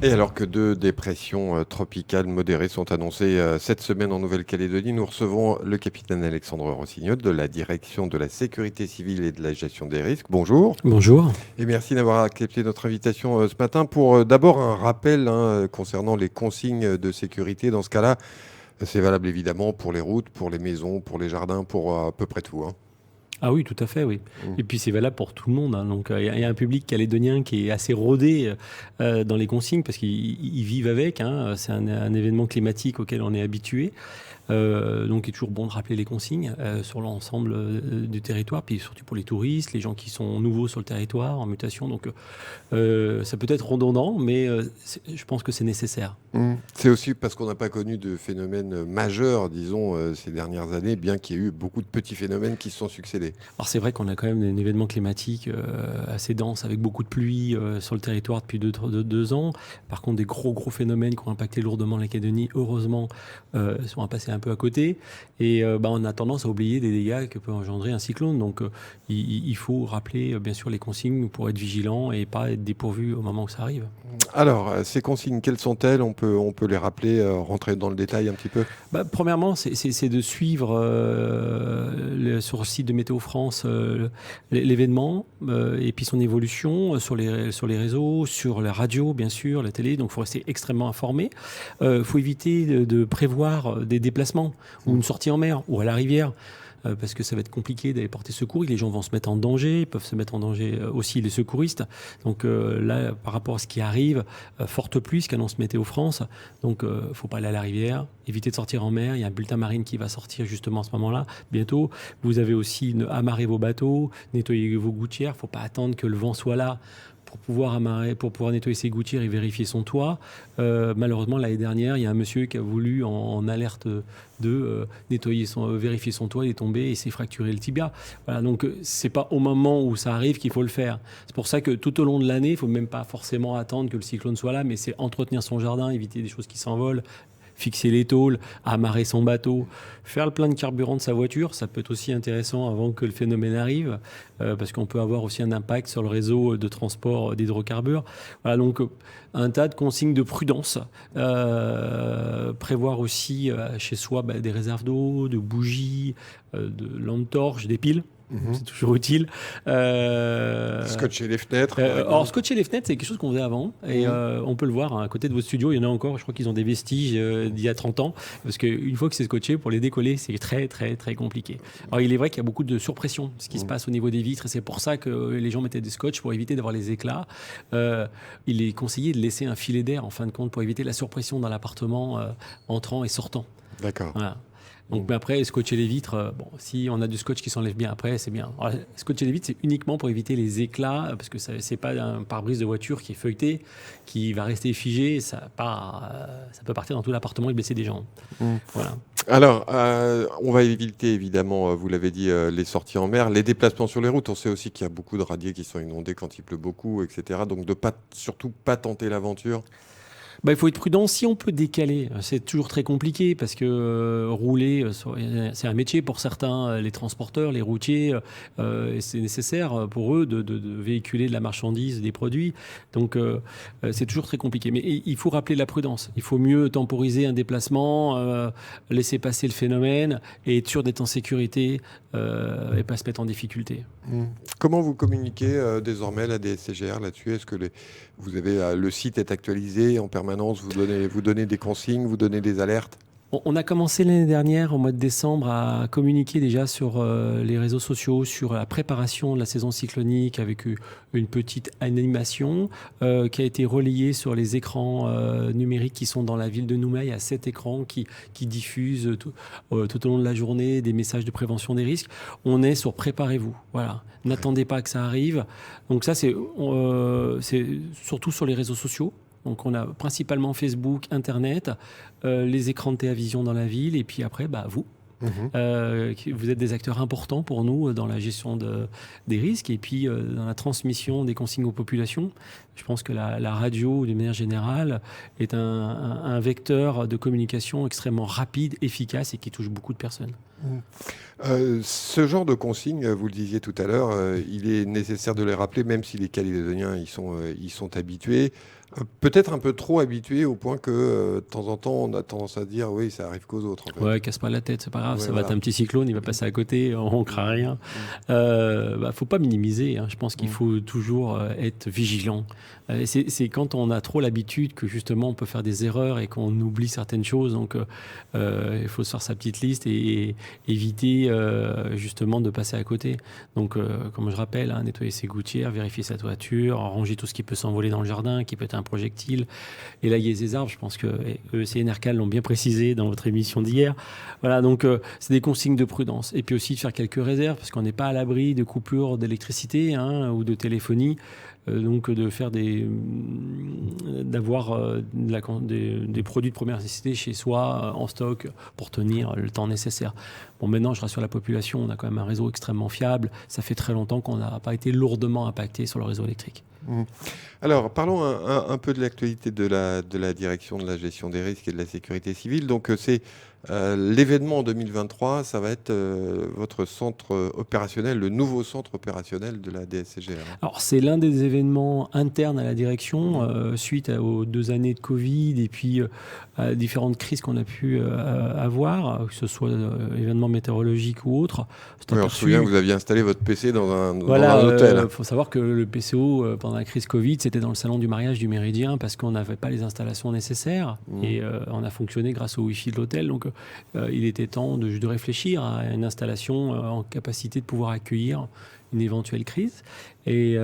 Et alors que deux dépressions tropicales modérées sont annoncées cette semaine en Nouvelle-Calédonie, nous recevons le capitaine Alexandre Rossignol de la Direction de la sécurité civile et de la gestion des risques. Bonjour. Bonjour. Et merci d'avoir accepté notre invitation ce matin pour d'abord un rappel concernant les consignes de sécurité. Dans ce cas-là, c'est valable évidemment pour les routes, pour les maisons, pour les jardins, pour à peu près tout. Ah oui, tout à fait, oui. Mm. Et puis c'est valable pour tout le monde, hein. Donc il y a un public calédonien qui est assez rodé dans les consignes parce qu'ils vivent avec, hein. C'est un événement climatique auquel on est habitué. Donc il est toujours bon de rappeler les consignes sur l'ensemble du territoire, puis surtout pour les touristes, les gens qui sont nouveaux sur le territoire, en mutation. Donc ça peut être redondant, mais je pense que c'est nécessaire. C'est aussi parce qu'on n'a pas connu de phénomène majeur, disons, ces dernières années, bien qu'il y ait eu beaucoup de petits phénomènes qui se sont succédés. Alors c'est vrai qu'on a quand même un événement climatique assez dense avec beaucoup de pluie sur le territoire depuis 2 ans. Par contre, des gros phénomènes qui ont impacté lourdement la Calédonie, heureusement, sont passés un peu à côté. Et on a tendance à oublier des dégâts que peut engendrer un cyclone. Donc il faut rappeler bien sûr les consignes pour être vigilant et pas être dépourvu au moment où ça arrive. Alors, ces consignes, quelles sont-elles? On peut les rappeler, rentrer dans le détail un petit peu. Premièrement, c'est de suivre sur le site de Météo France l'événement et puis son évolution sur les réseaux, sur la radio, bien sûr, la télé. Donc, il faut rester extrêmement informé. Il faut éviter de prévoir des déplacements ou une sortie en mer ou à la rivière. Parce que ça va être compliqué d'aller porter secours. Les gens vont se mettre en danger, ils peuvent se mettre en danger aussi les secouristes. Donc là, par rapport à ce qui arrive, forte pluie, ce qu'annonce Météo France. Donc il ne faut pas aller à la rivière, éviter de sortir en mer. Il y a un bulletin marine qui va sortir justement à ce moment-là, bientôt. Vous avez aussi amarrer vos bateaux, nettoyer vos gouttières. Il ne faut pas attendre que le vent soit là pour pouvoir amarrer, pour pouvoir nettoyer ses gouttières et vérifier son toit. Malheureusement, l'année dernière, il y a un monsieur qui a voulu, en alerte de vérifier son toit, il est tombé et s'est fracturé le tibia. Voilà, donc c'est pas au moment où ça arrive qu'il faut le faire. C'est pour ça que tout au long de l'année, il faut même pas forcément attendre que le cyclone soit là, mais c'est entretenir son jardin, éviter des choses qui s'envolent, fixer les tôles, amarrer son bateau, faire le plein de carburant de sa voiture. Ça peut être aussi intéressant avant que le phénomène arrive, parce qu'on peut avoir aussi un impact sur le réseau de transport d'hydrocarbures. Voilà, donc un tas de consignes de prudence. Prévoir aussi chez soi des réserves d'eau, de bougies, de lampes torches, des piles. C'est toujours utile. Scotcher les fenêtres, par Alors, exemple. scotcher les fenêtres, c'est quelque chose qu'on faisait avant. Et on peut le voir à côté de votre studio. Il y en a encore, je crois qu'ils ont des vestiges d'il y a 30 ans. Parce qu'une fois que c'est scotché, pour les décoller, c'est très, très, très compliqué. Alors, il est vrai qu'il y a beaucoup de surpression, ce qui se passe au niveau des vitres. Et c'est pour ça que les gens mettaient des scotch pour éviter d'avoir les éclats. Il est conseillé de laisser un filet d'air, en fin de compte, pour éviter la surpression dans l'appartement entrant et sortant. D'accord. Voilà. Donc, mais après, scotcher les vitres, si on a du scotch qui s'enlève bien après, c'est bien. Alors, scotcher les vitres, c'est uniquement pour éviter les éclats, parce que c'est pas un pare-brise de voiture qui est feuilleté, qui va rester figé, ça peut partir dans tout l'appartement et blesser des gens. Voilà. Alors, on va éviter évidemment, vous l'avez dit, les sorties en mer, les déplacements sur les routes. On sait aussi qu'il y a beaucoup de radiers qui sont inondés quand il pleut beaucoup, etc. Donc, surtout pas tenter l'aventure. Il faut être prudent. Si on peut décaler, c'est toujours très compliqué parce que rouler, c'est un métier pour certains, les transporteurs, les routiers, et c'est nécessaire pour eux de véhiculer de la marchandise, des produits. Donc c'est toujours très compliqué. Mais il faut rappeler la prudence. Il faut mieux temporiser un déplacement, laisser passer le phénomène et être sûr d'être en sécurité et pas se mettre en difficulté. Comment vous communiquez désormais la DSCGR là-dessus? Est-ce que vous avez le site est actualisé en permanence? Vous donnez des consignes, vous donnez des alertes? On a commencé l'année dernière, au mois de décembre, à communiquer déjà sur les réseaux sociaux, sur la préparation de la saison cyclonique avec une petite animation qui a été relayée sur les écrans numériques qui sont dans la ville de Nouméa. Il y a 7 écrans qui diffusent tout au long de la journée des messages de prévention des risques. On est sur préparez-vous. Voilà. N'attendez pas que ça arrive. Donc ça, c'est surtout sur les réseaux sociaux. Donc on a principalement Facebook, Internet, les écrans de télévision dans la ville, et puis après, vous. Vous êtes des acteurs importants pour nous dans la gestion des risques et puis dans la transmission des consignes aux populations. Je pense que la radio, d'une manière générale, est un vecteur de communication extrêmement rapide, efficace et qui touche beaucoup de personnes. Ce genre de consignes, vous le disiez tout à l'heure, il est nécessaire de les rappeler, même si les Calédoniens y sont habitués. Peut-être un peu trop habitué au point que de temps en temps, on a tendance à dire oui, ça arrive qu'aux autres. En fait. Ouais, casse pas la tête, c'est pas grave, Ouais, ça va être voilà. un petit cyclone, il va passer à côté, on craint rien. Faut pas minimiser, hein. Je pense qu'il faut toujours être vigilant. C'est quand on a trop l'habitude que justement on peut faire des erreurs et qu'on oublie certaines choses. Donc il faut se faire sa petite liste et éviter justement de passer à côté. Donc comme je rappelle, hein, nettoyer ses gouttières, vérifier sa toiture, ranger tout ce qui peut s'envoler dans le jardin, qui peut être un projectile, élaguer ses arbres. Je pense que EEC et NERCAL l'ont bien précisé dans votre émission d'hier. Voilà, donc c'est des consignes de prudence. Et puis aussi de faire quelques réserves, parce qu'on n'est pas à l'abri de coupures d'électricité hein, ou de téléphonie. Donc de faire d'avoir des produits de première nécessité chez soi en stock pour tenir le temps nécessaire. Bon, maintenant, je rassure la population, on a quand même un réseau extrêmement fiable. Ça fait très longtemps qu'on n'a pas été lourdement impacté sur le réseau électrique. Alors, parlons un peu de l'actualité de la direction de la gestion des risques et de la sécurité civile. Donc, c'est l'événement en 2023, ça va être votre centre opérationnel, le nouveau centre opérationnel de la DSCGR. Alors, c'est l'un des événements internes à la direction, suite aux 2 années de Covid et puis à différentes crises qu'on a pu avoir, que ce soit événements météorologiques ou autres. Oui, on se souvient que vous aviez installé votre PC dans un Voilà, hôtel. Il faut savoir que le PCO, pendant la crise Covid, c'était dans le salon du mariage du Méridien parce qu'on n'avait pas les installations nécessaires et on a fonctionné grâce au Wi-Fi de l'hôtel. Donc, il était temps de réfléchir à une installation en capacité de pouvoir accueillir une éventuelle crise. Et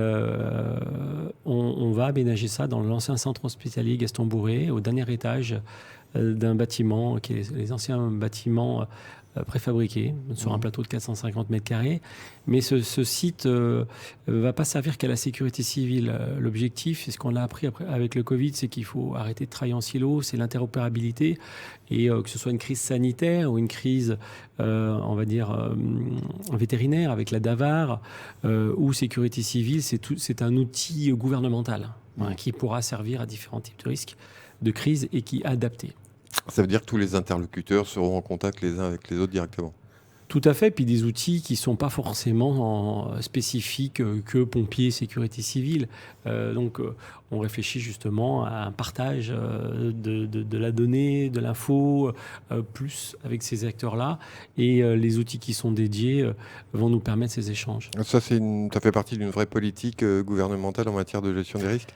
on va aménager ça dans l'ancien centre hospitalier Gaston Bourré, au dernier étage d'un bâtiment, qui est les anciens bâtiments préfabriqués, sur un plateau de 450 mètres carrés. Mais ce site ne va pas servir qu'à la sécurité civile. L'objectif, c'est ce qu'on a appris avec le Covid, c'est qu'il faut arrêter de travailler en silo, c'est l'interopérabilité. Et que ce soit une crise sanitaire ou une crise, on va dire, vétérinaire avec la DAVAR ou sécurité civile, c'est un outil gouvernemental qui pourra servir à différents types de risques, de crise et qui est adapté. Ça veut dire que tous les interlocuteurs seront en contact les uns avec les autres directement. Tout à fait, puis des outils qui ne sont pas forcément spécifiques que pompiers, sécurité civile. On réfléchit justement à un partage de la donnée, de l'info, plus avec ces acteurs-là. Et les outils qui sont dédiés vont nous permettre ces échanges. Ça fait partie d'une vraie politique gouvernementale en matière de gestion des risques ?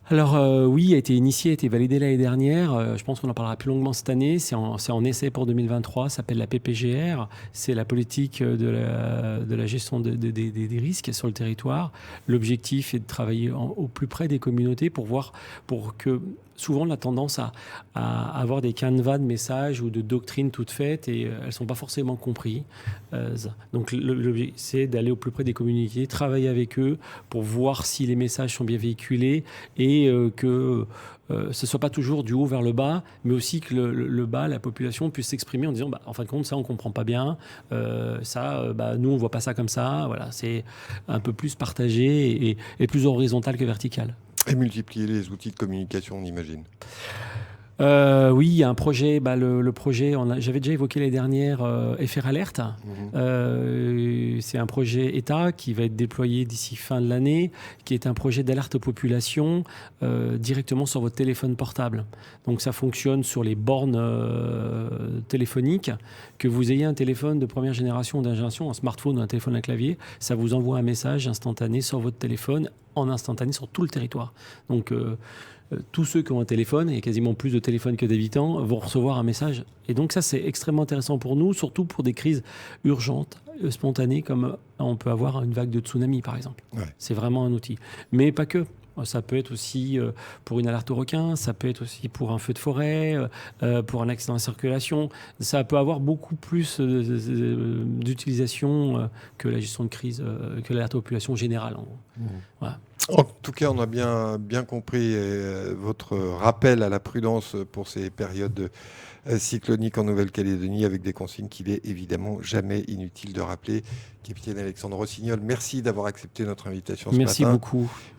Alors oui, a été initié, a été validé l'année dernière. Je pense qu'on en parlera plus longuement cette année. C'est en essai pour 2023. Ça s'appelle la PPGR. C'est la politique de la gestion des risques sur le territoire. L'objectif est de travailler au plus près des communautés pour que souvent, on a tendance à avoir des canevas de messages ou de doctrines toutes faites et elles ne sont pas forcément comprises. Donc, l'objectif, c'est d'aller au plus près des communautés, travailler avec eux pour voir si les messages sont bien véhiculés et que ce ne soit pas toujours du haut vers le bas, mais aussi que le bas, la population, puisse s'exprimer en disant en fin de compte, ça, on ne comprend pas bien. Nous, on ne voit pas ça comme ça. Voilà, c'est un peu plus partagé et plus horizontal que vertical. Et multiplier les outils de communication, on imagine. Oui, il y a un projet. Le projet, j'avais déjà évoqué l'année dernière FR Alert. C'est un projet État qui va être déployé d'ici fin de l'année, qui est un projet d'alerte population directement sur votre téléphone portable. Donc ça fonctionne sur les bornes téléphoniques. Que vous ayez un téléphone de première génération ou d'ingénération, un smartphone ou un téléphone à clavier, ça vous envoie un message instantané sur votre téléphone, en instantané sur tout le territoire. Donc tous ceux qui ont un téléphone, et quasiment plus de téléphones que d'habitants, vont recevoir un message. Et donc ça, c'est extrêmement intéressant pour nous, surtout pour des crises urgentes, spontanées, comme on peut avoir une vague de tsunami, par exemple. Ouais. C'est vraiment un outil. Mais pas que. Ça peut être aussi pour une alerte au requin, ça peut être aussi pour un feu de forêt, pour un accident de circulation. Ça peut avoir beaucoup plus d'utilisation que la gestion de crise, que l'alerte aux populations générale. Voilà. En tout cas, on a bien compris votre rappel à la prudence pour ces périodes cycloniques en Nouvelle-Calédonie, avec des consignes qu'il est évidemment jamais inutile de rappeler. Capitaine Alexandre Rossignol, merci d'avoir accepté notre invitation ce matin. Merci beaucoup.